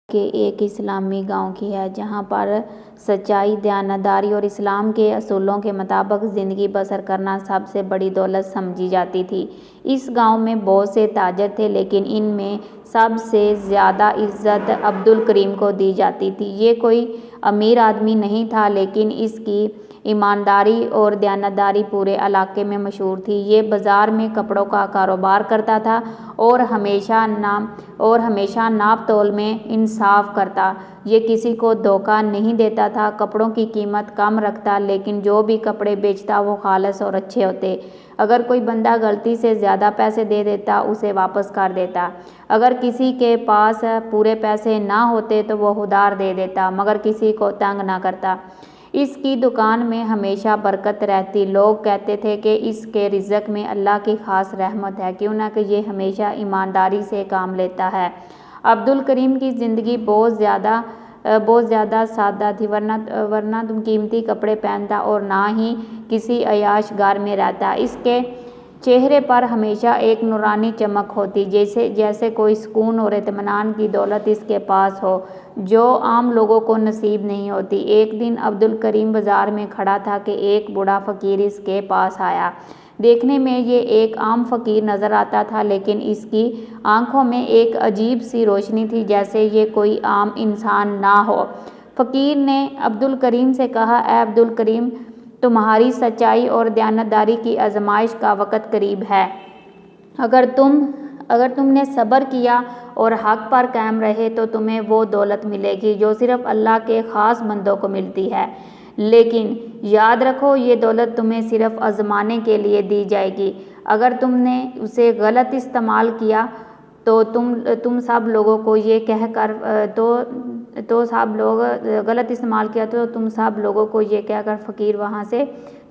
के एक इस्लामी गांव की है जहां पर सच्चाई, दयानतदारी और इस्लाम के असूलों के मुताबिक ज़िंदगी बसर करना सबसे बड़ी दौलत समझी जाती थी। इस गांव में बहुत से ताजर थे, लेकिन इनमें सबसे ज़्यादा इज्जत अब्दुल करीम को दी जाती थी। ये कोई अमीर आदमी नहीं था, लेकिन इसकी ईमानदारी और दयानतदारी पूरे इलाके में मशहूर थी। ये बाज़ार में कपड़ों का कारोबार करता था और हमेशा नाप तोल में इंसाफ करता। ये किसी को धोखा नहीं देता था, कपड़ों की कीमत कम रखता, लेकिन जो भी कपड़े बेचता वो खालिस और अच्छे होते। अगर कोई बंदा गलती से ज़्यादा पैसे दे देता, उसे वापस कर देता। अगर किसी के पास पूरे पैसे ना होते तो वो उधार दे देता, मगर किसी को तंग ना करता। इसकी दुकान में हमेशा बरकत रहती। लोग कहते थे कि इसके रिज़्क में अल्लाह की ख़ास रहमत है, क्यों ना कि ये हमेशा ईमानदारी से काम लेता है। अब्दुल करीम की ज़िंदगी बहुत ज़्यादा सादा थी, वरना तुम कीमती कपड़े पहनता और ना ही किसी अयाश घर में रहता। इसके चेहरे पर हमेशा एक नूरानी चमक होती, जैसे कोई सुकून और इत्मीनान की दौलत इसके पास हो, जो आम लोगों को नसीब नहीं होती। एक दिन अब्दुल करीम बाज़ार में खड़ा था कि एक बूढ़ा फ़कीर इसके पास आया। देखने में ये एक आम फ़कीर नज़र आता था, लेकिन इसकी आंखों में एक अजीब सी रोशनी थी, जैसे ये कोई आम इंसान ना हो। फ़कीर ने अब्दुल करीम से कहा, ऐ अब्दुल करीम, तुम्हारी सच्चाई और दयानतदारी की आजमाइश का वक़्त करीब है। अगर तुमने सब्र किया और हक़ पर कायम रहे तो तुम्हें वो दौलत मिलेगी जो सिर्फ़ अल्लाह के ख़ास बंदों को मिलती है। लेकिन याद रखो, ये दौलत तुम्हें सिर्फ़ आज़माने के लिए दी जाएगी। अगर तुमने उसे गलत इस्तेमाल किया तो तुम सब लोगों को ये कहकर फ़कीर वहाँ से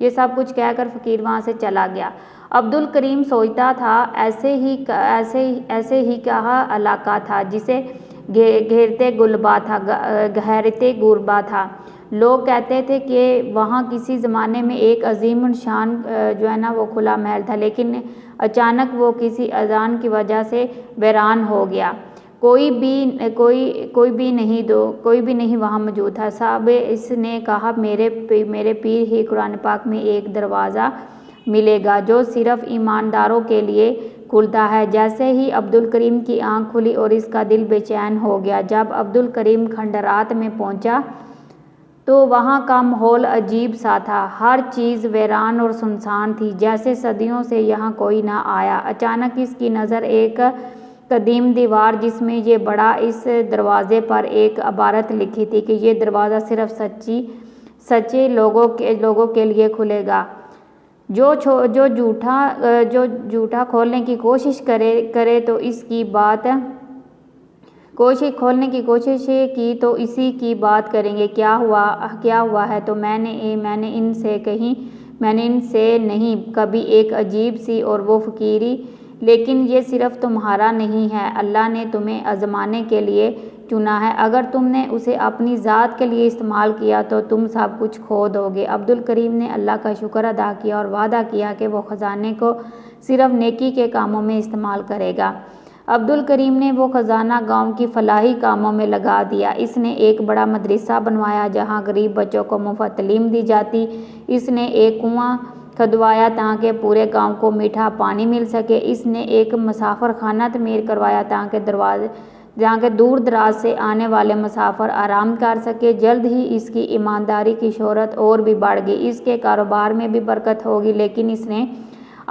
ये सब कुछ कहकर फ़कीर वहाँ से चला गया। अब्दुल करीम सोचता था, ऐसे ही कहा इलाका था जिसे घेरते गुरबा था। लोग कहते थे कि वहाँ किसी ज़माने में एक अजीम शान वो खुला महल था, लेकिन अचानक वो किसी अजान की वजह से वीरान हो गया। कोई भी नहीं वहाँ मौजूद था। साहब इसने कहा, मेरे पीर ही कुरान पाक में एक दरवाज़ा मिलेगा जो सिर्फ़ ईमानदारों के लिए खुलता है। जैसे ही अब्दुल करीम की आँख खुली और इसका दिल बेचैन हो गया। जब अब्दुल करीम खंडरात में पहुँचा तो वहाँ का माहौल अजीब सा था। हर चीज़ वीरान और सुनसान थी, जैसे सदियों से यहाँ कोई ना आया। अचानक इसकी नज़र एक कदीम दीवार जिसमें ये बड़ा, इस दरवाज़े पर एक इबारत लिखी थी कि ये दरवाज़ा सिर्फ़ सच्चे लोगों के लिए खुलेगा। जो झूठा खोलने की कोशिश करे तो खोलने की कोशिश की तो इसी की बात करेंगे। क्या हुआ है तो मैंने इनसे नहीं कभी एक अजीब सी और वो फ़कीरी, लेकिन ये सिर्फ़ तुम्हारा नहीं है, अल्लाह ने तुम्हें आज़माने के लिए चुना है। अगर तुमने उसे अपनी ज़ात के लिए इस्तेमाल किया तो तुम सब कुछ खो दोगे। अब्दुल करीम ने अल्लाह का शुक्र अदा किया और वादा किया कि वो ख़जाने को सिर्फ़ नेकी के कामों में इस्तेमाल करेगा। अब्दुल करीम ने वो ख़जाना गांव की फलाही कामों में लगा दिया। इसने एक बड़ा मदरसा बनवाया जहां गरीब बच्चों को मुफ्त तालीम दी जाती। इसने एक कुआं खुदवाया ताकि पूरे गांव को मीठा पानी मिल सके। इसने एक मुसाफिर खाना तमीर करवाया ताकि दूर दराज से आने वाले मुसाफिर आराम कर सके। जल्द ही इसकी ईमानदारी की शोहरत और भी बढ़ गई। इसके कारोबार में भी बरकत होगी, लेकिन इसने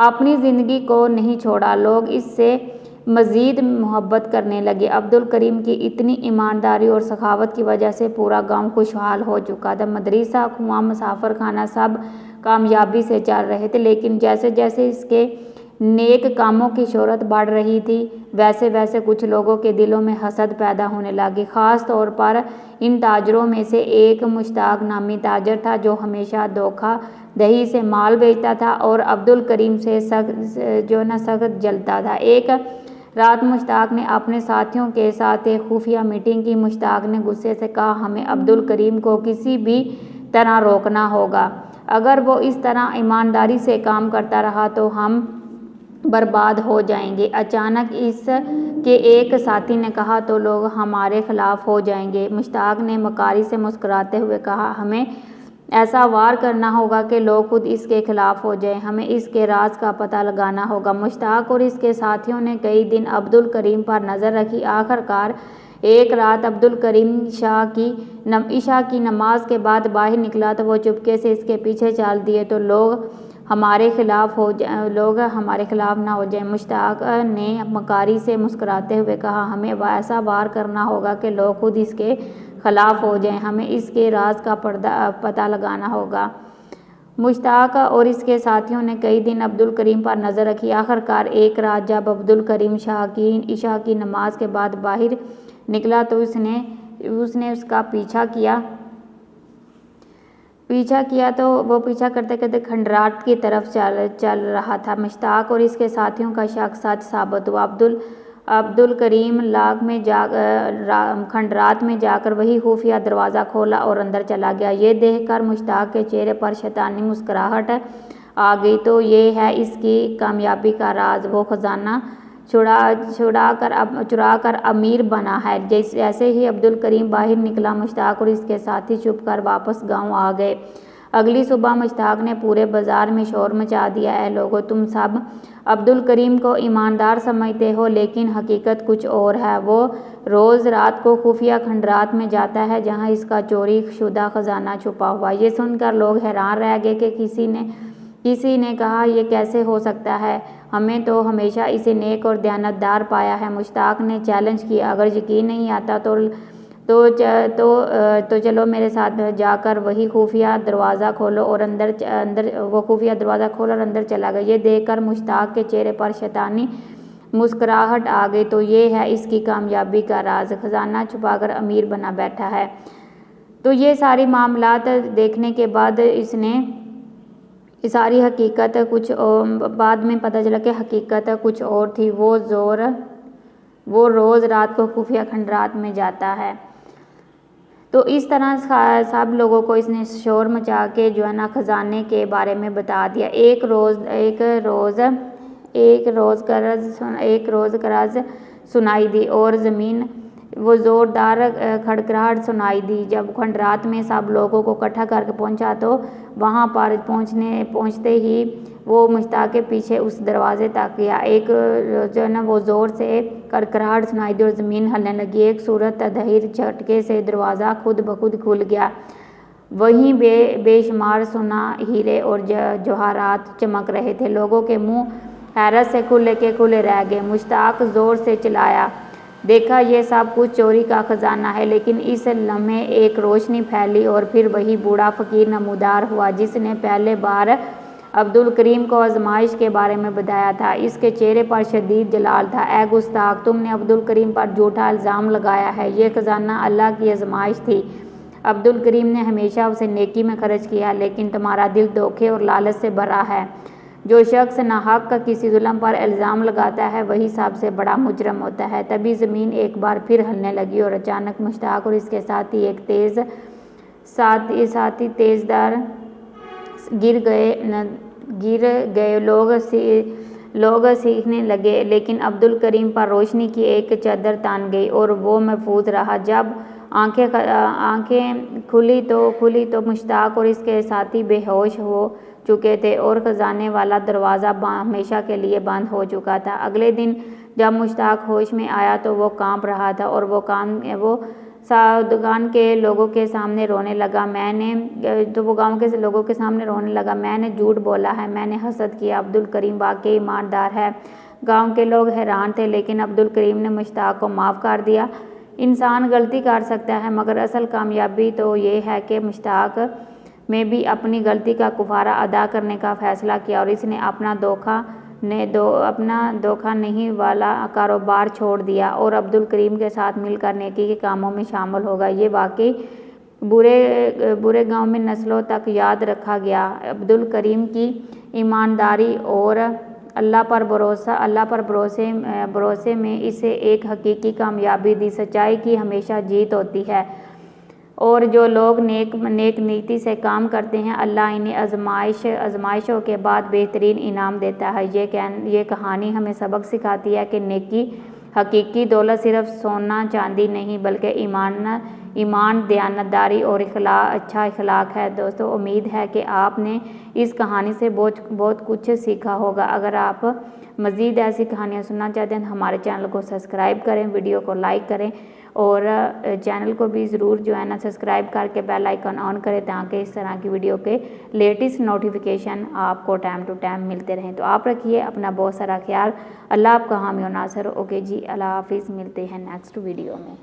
अपनी ज़िंदगी को नहीं छोड़ा। लोग इससे मज़ीद मोहब्बत करने लगे। अब्दुल करीम की इतनी ईमानदारी और सखावत की वजह से पूरा गांव खुशहाल हो चुका था। मदरसा, कुआं, मुसाफिर खाना सब कामयाबी से चल रहे थे, लेकिन जैसे जैसे इसके नेक कामों की शोहरत बढ़ रही थी, वैसे वैसे कुछ लोगों के दिलों में हसद पैदा होने लगी। ख़ास तौर पर इन ताजरों में से एक मुश्ताक नामी ताजर था, जो हमेशा धोखा दही से माल बेचता था और अब्दुल करीम से सख्त जलता था। एक रात मुश्ताक ने अपने साथियों के साथ एक खुफिया मीटिंग की। मुश्ताक ने गुस्से से कहा, हमें अब्दुल करीम को किसी भी तरह रोकना होगा। अगर वो इस तरह ईमानदारी से काम करता रहा तो हम बर्बाद हो जाएंगे। अचानक इस के एक साथी ने कहा तो लोग हमारे खिलाफ हो जाएंगे। मुश्ताक ने मकारी से मुस्कुराते हुए कहा, हमें ऐसा वार करना होगा कि लोग खुद इसके खिलाफ हो जाएं। हमें इसके राज का पता लगाना होगा। मुश्ताक और इसके साथियों ने कई दिन अब्दुल करीम पर नज़र रखी। आखिरकार एक रात अब्दुल करीम ईशा की नमाज के बाद बाहर निकला तो वो चुपके से इसके पीछे चल दिए तो लोग हमारे खिलाफ ना हो जाएं। मुश्ताक ने मकारी से मुस्कुराते हुए कहा, हमें ऐसा वार करना होगा कि लोग खुद इसके खिलाफ हो जाएं। हमें इसके राज का पता लगाना होगा। मुश्ताक और इसके साथियों ने कई दिन अब्दुल करीम पर नज़र रखी। आखिरकार एक रात जब अब्दुल करीम ईशा की नमाज के बाद बाहर निकला तो उसने उसका पीछा किया तो वो पीछा करते करते खंडरात की तरफ चल रहा था। मुश्ताक और इसके साथियों का शक सच साबित हुआ। अब्दुल करीम खंडरात में जाकर वही खुफिया दरवाज़ा खोला और अंदर चला गया। ये देखकर मुश्ताक के चेहरे पर शैतानी मुस्कुराहट आ गई। तो ये है इसकी कामयाबी का राज, वो खजाना चुरा कर अमीर बना है। जैसे ही अब्दुल करीम बाहर निकला, मुश्ताक और इसके साथी चुप कर वापस गांव आ गए। अगली सुबह मुश्ताक ने पूरे बाजार में शोर मचा दिया, ऐ लोगों, तुम सब अब्दुल करीम को ईमानदार समझते हो, लेकिन हकीकत कुछ और है। वो रोज़ रात को खुफिया खंडरात में जाता है जहां इसका चोरी शुदा खजाना छुपा हुआ। ये सुनकर लोग हैरान रह गए कि किसी ने कहा, यह कैसे हो सकता है? हमें तो हमेशा इसे नेक और दयानतदार पाया है। मुश्ताक ने चैलेंज किया, अगर यकीन नहीं आता तो चलो मेरे साथ जाकर वही खुफिया दरवाज़ा खोलो और अंदर चला गया। ये देखकर मुश्ताक के चेहरे पर शैतानी मुस्कुराहट आ गई। तो ये है इसकी कामयाबी का राज, खजाना छुपाकर अमीर बना बैठा है। तो ये सारी मामलात देखने के बाद इसने सारी हकीकत बाद में पता चला कि हकीकत कुछ और थी। वो रोज़ रात को खुफिया खंडरात में जाता है। तो इस तरह सब लोगों को इसने शोर मचा के जो है ना खजाने के बारे में बता दिया। एक रोज़ गरज सुनाई दी और ज़मीन वो ज़ोरदार खड़खड़ाहट सुनाई दी। जब खंडरात में सब लोगों को इकट्ठा करके पहुंचा तो वहां पर पहुंचते ही वो मुश्ताक के पीछे उस दरवाजे तक गया। एक जो है ना वो ज़ोर से खड़खड़ाहट सुनाई दी और ज़मीन हिलने लगी। एक सूरत तदहीर झटके से दरवाज़ा खुद ब खुद खुल गया। वहीं बेशुमार सोना, हीरे और जवाहरात चमक रहे थे। लोगों के मुंह हैरत से खुले रह गए। मुश्ताक ज़ोर से चिल्लाया, देखा, ये सब कुछ चोरी का खजाना है। लेकिन इस लम्हे एक रोशनी फैली और फिर वही बूढ़ा फ़कीर नमूदार हुआ जिसने पहले बार अब्दुल करीम को आजमाइश के बारे में बताया था। इसके चेहरे पर शदीद जलाल था। ए गुस्ताख, तुमने अब्दुल करीम पर झूठा इल्ज़ाम लगाया है। ये खजाना अल्लाह की आजमाइश थी। अब्दुल करीम ने हमेशा उसे नेकी में खर्च किया, लेकिन तुम्हारा दिल धोखे और लालच से भरा है। जो शख्स नाहक का किसी जुल्म पर इल्ज़ाम लगाता है वही सबसे बड़ा मुजरम होता है। तभी ज़मीन एक बार फिर हिलने लगी और अचानक मुश्ताक और इसके साथी तेज़दार गिर गए। लोग सीखने लगे, लेकिन अब्दुल करीम पर रोशनी की एक चादर तान गई और वो महफूज रहा। जब आंखें खुली तो मुश्ताक और इसके साथी बेहोश हो चुके थे और खजाने वाला दरवाज़ा हमेशा के लिए बंद हो चुका था। अगले दिन जब मुश्ताक होश में आया तो वो कांप रहा था और वो दुकान के लोगों के सामने रोने लगा। मैंने झूठ बोला है, मैंने हसद किया। अब्दुल करीम वाकई ईमानदार है। गांव के लोग हैरान थे, लेकिन अब्दुल करीम ने मुश्ताक को माफ़ कर दिया। इंसान गलती कर सकता है, मगर असल कामयाबी तो ये है कि मुश्ताक में भी अपनी गलती का कुफारा अदा करने का फ़ैसला किया और इसने अपना धोखा नहीं वाला कारोबार छोड़ दिया और अब्दुल करीम के साथ मिलकर नेकी के कामों में शामिल होगा। ये वाकई बुरे गांव में नस्लों तक याद रखा गया। अब्दुल करीम की ईमानदारी और अल्लाह पर भरोसे में इसे एक हकीकी कामयाबी दी। सच्चाई की हमेशा जीत होती है और जो लोग नेक नीति से काम करते हैं, अल्लाह इन्हें आजमाइशों के बाद बेहतरीन इनाम देता है। ये कहानी हमें सबक सिखाती है कि नेकी हकीकी दौलत सिर्फ सोना चांदी नहीं बल्कि ईमान, दयानतदारी और अच्छा इखलाक है। दोस्तों, उम्मीद है कि आपने इस कहानी से बहुत कुछ सीखा होगा। अगर आप मज़ीद ऐसी कहानियाँ सुनना चाहते हैं तो हमारे चैनल को सब्सक्राइब करें, वीडियो को लाइक करें और चैनल को भी ज़रूर जो है ना सब्सक्राइब करके बेल आइकन ऑन करें ताकि इस तरह की वीडियो के लेटेस्ट नोटिफिकेशन आपको टाइम टू टाइम मिलते रहें। तो आप रखिए अपना बहुत सारा ख्याल। अल्लाह आपका हामी और नासर। ओके जी, अल्लाह हाफिज़। मिलते हैं नेक्स्ट वीडियो में।